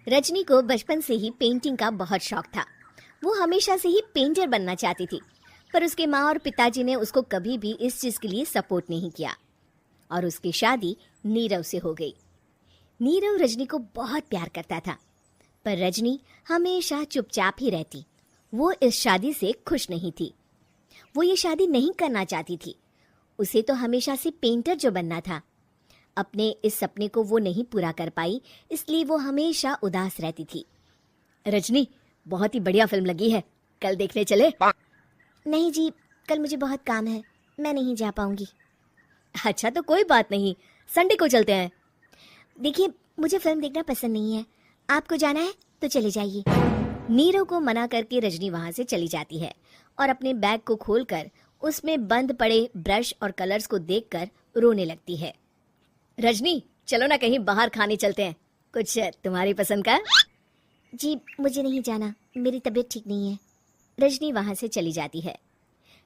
रजनी को बचपन से ही पेंटिंग का बहुत शौक था। वो हमेशा से ही पेंटर बनना चाहती थी, पर उसके माँ और पिताजी ने उसको कभी भी इस चीज के लिए सपोर्ट नहीं किया और उसकी शादी नीरव से हो गई। नीरव रजनी को बहुत प्यार करता था, पर रजनी हमेशा चुपचाप ही रहती। वो इस शादी से खुश नहीं थी। वो ये शादी नहीं करना चाहती थी। उसे तो हमेशा से पेंटर जो बनना था। अपने इस सपने को वो नहीं पूरा कर पाई, इसलिए वो हमेशा उदास रहती थी। रजनी, बहुत ही बढ़िया फिल्म लगी है, कल देखने चले? नहीं जी, कल मुझे बहुत काम है, मैं नहीं जा पाऊंगी। अच्छा तो कोई बात नहीं, संडे को चलते हैं। देखिए, मुझे फिल्म देखना पसंद नहीं है, आपको जाना है तो चले जाइए। नीरव को मना करके रजनी वहां से चली जाती है और अपने बैग को खोलकर उसमें बंद पड़े ब्रश और कलर्स को देखकर रोने लगती है। रजनी, चलो ना कहीं बाहर खाने चलते हैं, कुछ तुम्हारी पसंद का। जी मुझे नहीं जाना, मेरी तबीयत ठीक नहीं है। रजनी वहां से चली जाती है।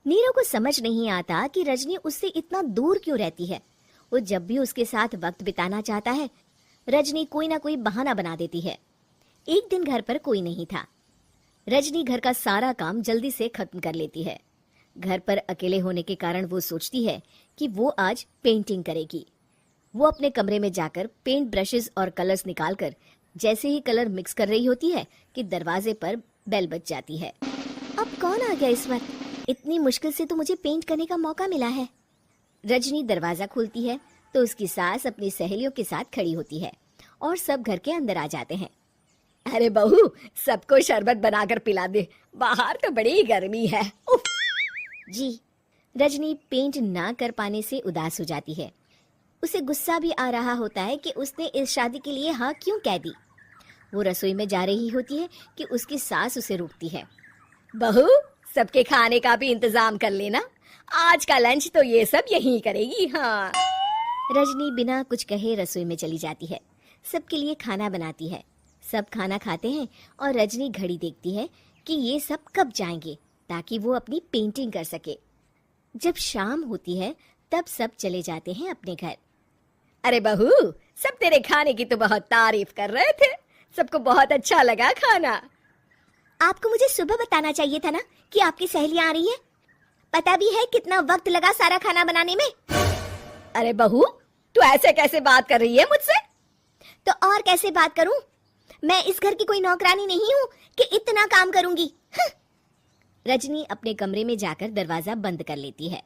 नीरव को समझ नहीं आता कि रजनी उससे इतना दूर क्यों रहती है। वो जब भी उसके साथ वक्त बिताना चाहता है, रजनी कोई ना कोई बहाना बना देती है। एक दिन घर पर कोई नहीं था। रजनी घर का सारा काम जल्दी से खत्म कर लेती है। घर पर अकेले होने के कारण वो सोचती है कि वो आज पेंटिंग करेगी। वो अपने कमरे में जाकर पेंट ब्रशेस और कलर्स निकालकर जैसे ही कलर मिक्स कर रही होती है कि दरवाजे पर बेल बज जाती है। अब कौन आ गया इस वक्त? इतनी मुश्किल से तो मुझे पेंट करने का मौका मिला है। रजनी दरवाजा खोलती है तो उसकी सास अपनी सहेलियों के साथ खड़ी होती है और सब घर के अंदर आ जाते हैं। अरे बहू, सबको शरबत बनाकर पिला दे, बाहर तो बड़ी गर्मी है। उफ। जी। रजनी पेंट ना कर पाने से उदास हो जाती है। उसे गुस्सा भी आ रहा होता है कि उसने इस शादी के लिए हाँ क्यों कह दी। वो रसोई में जा रही होती है कि उसकी सास उसे रोकती है। बहू, सबके खाने का भी इंतजाम कर लेना, आज का लंच तो ये सब यहीं करेगी। हाँ। रजनी बिना कुछ कहे रसोई में चली जाती है। सबके लिए खाना बनाती है। सब खाना खाते हैं और रजनी घड़ी देखती है कि ये सब कब जाएंगे ताकि वो अपनी पेंटिंग कर सके। जब शाम होती है तब सब चले जाते हैं अपने घर। अरे बहू, सब तेरे खाने की तो बहुत तारीफ कर रहे थे, सबको बहुत अच्छा लगा खाना। आपको मुझे सुबह बताना चाहिए था ना कि आपकी सहेलियां आ रही हैं। पता भी है कितना वक्त लगा सारा खाना बनाने में। अरे बहू, तू ऐसे कैसे बात कर रही है मुझसे? तो और कैसे बात करूं? मैं इस घर की कोई नौकरानी नहीं हूं कि इतना काम करूंगी। रजनी अपने कमरे में जाकर दरवाजा बंद कर लेती है।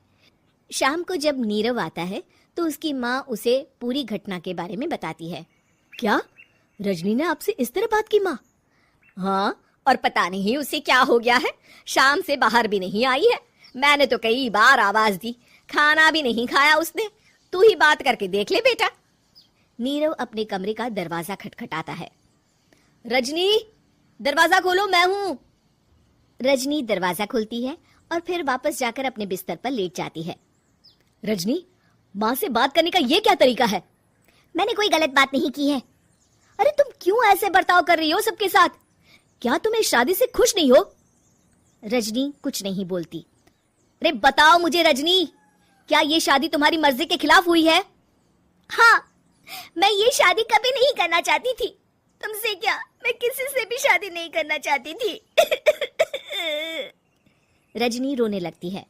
शाम को जब नीरव आता है तो उसकी माँ उसे पूरी घटना के बारे में बताती है। क्या? रजनी ने आपसे इस तरह बात की माँ? हाँ, और पता नहीं उसे क्या हो गया है, शाम से बाहर भी नहीं आई है। मैंने तो कई बार आवाज दी, खाना भी नहीं खाया उसने। तू ही बात करके देख ले बेटा। नीरव अपने कमरे का दरवाजा खटखटाता है। रजनी, दरवाजा खोलो, मैं हूँ। रजनी दरवाजा खोलती है और फिर वापस जाकर अपने बिस्तर पर लेट जाती है। रजनी, माँ से बात करने का ये क्या तरीका है? मैंने कोई गलत बात नहीं की है। अरे तुम क्यों ऐसे बर्ताव कर रही हो सबके साथ? क्या तुम इस शादी से खुश नहीं हो? रजनी कुछ नहीं बोलती। अरे बताओ मुझे रजनी, क्या ये शादी तुम्हारी मर्जी के खिलाफ हुई है? हाँ, मैं ये शादी कभी नहीं करना चाहती थी। तुमसे क्या, मैं किसी से भी शादी नहीं करना चाहती थी। रजनी रोने लगती है।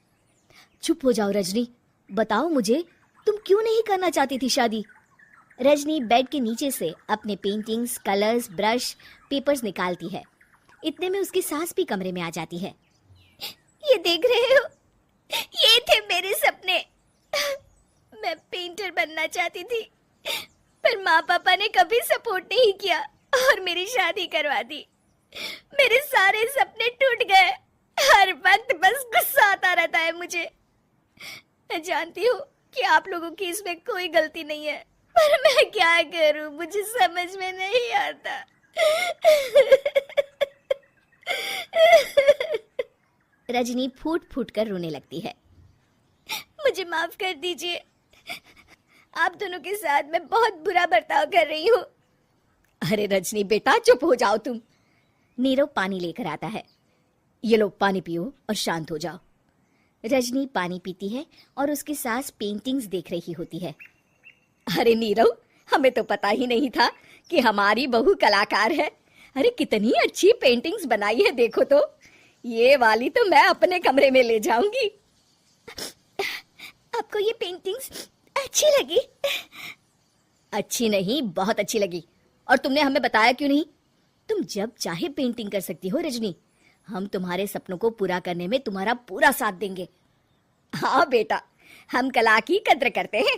चुप हो जाओ रजनी, बताओ मुझे, तुम क्यों नहीं करना चाहती थी शादी? रजनी बेड के नीचे से अपने पेंटिंग्स, कलर्स, ब्रश, पेपर्स निकालती है। इतने में उसकी सास भी कमरे में आ जाती है। ये देख रहे हो, ये थे मेरे सपने। मैं पेंटर बनना चाहती थी, पर माँ पापा ने कभी सपोर्ट नहीं किया और मेरी शादी करवा दी। मेरे सारे सपने टूट गए। हर वक्त बस गुस्सा आता रहता है मुझे। मैं जानती हूँ कि आप लोगों की इसमें कोई गलती नहीं है, पर मैं क्या करूँ, मुझे समझ में नहीं आता। रजनी फूट फूट कर रोने लगती है। मुझे माफ कर दीजिए, आप दोनों के साथ मैं बहुत बुरा बर्ताव कर रही हूँ। अरे रजनी बेटा, चुप हो जाओ तुम। नीरव पानी लेकर आता है। ये लो पानी पियो और शांत हो जाओ। रजनी पानी पीती है और उसकी सास पेंटिंग्स देख रही होती है। अरे नीरव, हमें तो पता ही नहीं था कि हमारी बहू कलाकार है। अरे कितनी अच्छी पेंटिंग्स बनाई है देखो तो। ये वाली तो मैं अपने कमरे में ले जाऊंगी। आपको ये पेंटिंग्स अच्छी लगी? अच्छी नहीं, बहुत अच्छी लगी। और तुमने हमें बताया क्यों नहीं? तुम जब चाहे पेंटिंग कर सकती हो रजनी। हम तुम्हारे सपनों को पूरा करने में तुम्हारा पूरा साथ देंगे। हाँ बेटा, हम कला की कद्र करते हैं।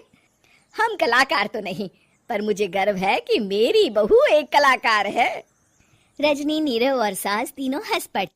हम कलाकार तो नहीं, पर मुझे गर्व है कि मेरी बहू एक कलाकार है। रजनी, नीरव और सास तीनों हंस पड़े।